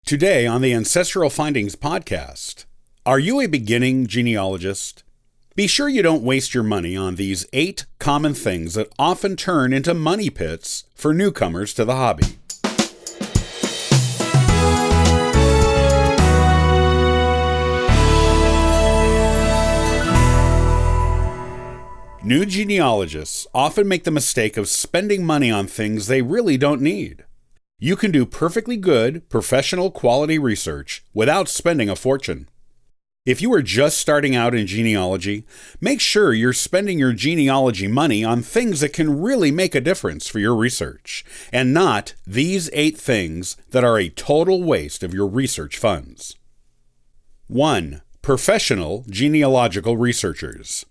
Today on the Ancestral Findings podcast, are you a beginning genealogist? Be sure you don't waste your money on these 8 common things that often turn into money pits for newcomers to the hobby. New genealogists often make the mistake of spending money on things they really don't need. You can do perfectly good, professional quality research without spending a fortune. If you are just starting out in genealogy, make sure you're spending your genealogy money on things that can really make a difference for your research, and not these 8 things that are a total waste of your research funds. 1. Professional genealogical researchers.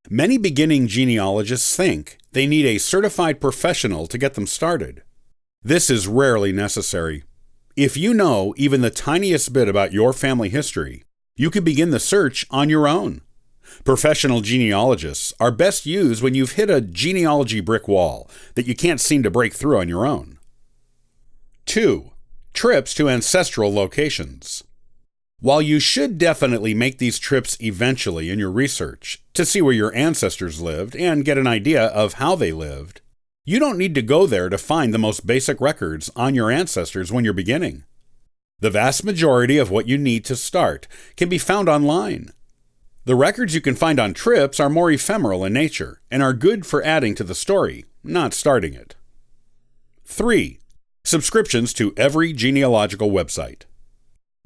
Many beginning genealogists think they need a certified professional to get them started. This is rarely necessary. If you know even the tiniest bit about your family history, you can begin the search on your own. Professional genealogists are best used when you've hit a genealogy brick wall that you can't seem to break through on your own. 2. Trips to ancestral locations. While you should definitely make these trips eventually in your research to see where your ancestors lived and get an idea of how they lived, you don't need to go there to find the most basic records on your ancestors when you're beginning. The vast majority of what you need to start can be found online. The records you can find on trips are more ephemeral in nature and are good for adding to the story, not starting it. 3. Subscriptions to every genealogical website.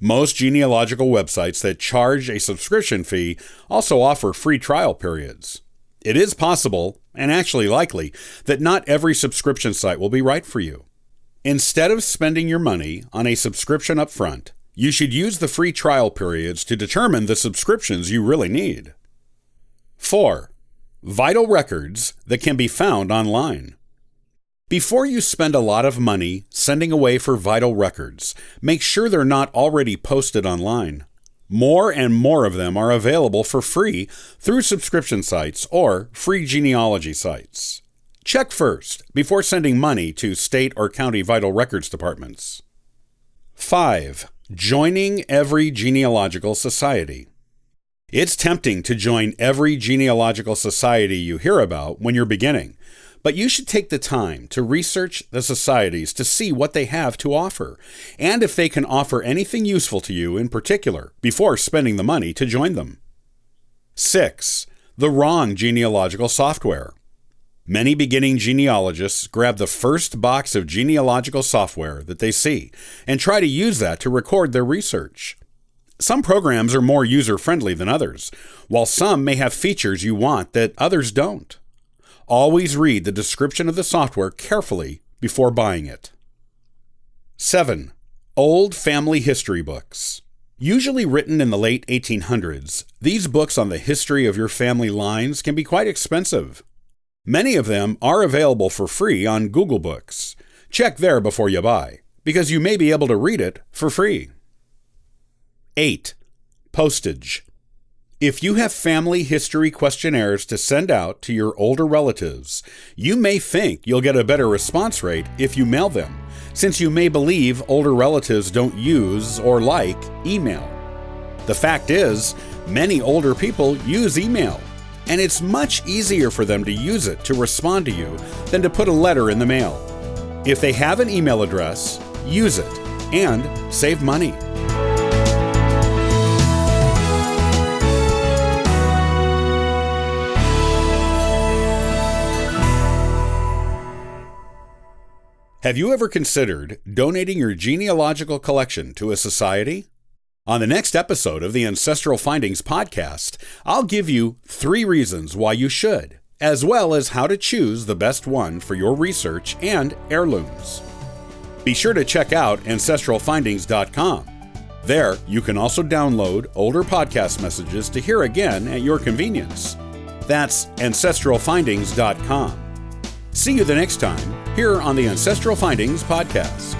Most genealogical websites that charge a subscription fee also offer free trial periods. It is possible, and actually likely, that not every subscription site will be right for you. Instead of spending your money on a subscription up front, you should use the free trial periods to determine the subscriptions you really need. 4. Vital records that can be found online. Before you spend a lot of money sending away for vital records, make sure they're not already posted online. More and more of them are available for free through subscription sites or free genealogy sites. Check first before sending money to state or county vital records departments. 5. Joining every genealogical society. It's tempting to join every genealogical society you hear about when you're beginning, but you should take the time to research the societies to see what they have to offer, and if they can offer anything useful to you in particular before spending the money to join them. 6. The wrong genealogical software. Many beginning genealogists grab the first box of genealogical software that they see and try to use that to record their research. Some programs are more user-friendly than others, while some may have features you want that others don't. Always read the description of the software carefully before buying it. 7. Old family history books. Usually written in the late 1800s, these books on the history of your family lines can be quite expensive. Many of them are available for free on Google Books. Check there before you buy, because you may be able to read it for free. 8. Postage. If you have family history questionnaires to send out to your older relatives, you may think you'll get a better response rate if you mail them, since you may believe older relatives don't use or like email. The fact is, many older people use email, and it's much easier for them to use it to respond to you than to put a letter in the mail. If they have an email address, use it and save money. Have you ever considered donating your genealogical collection to a society? On the next episode of the Ancestral Findings podcast, I'll give you 3 reasons why you should, as well as how to choose the best one for your research and heirlooms. Be sure to check out ancestralfindings.com. There, you can also download older podcast messages to hear again at your convenience. That's ancestralfindings.com. See you the next time here on the Ancestral Findings podcast.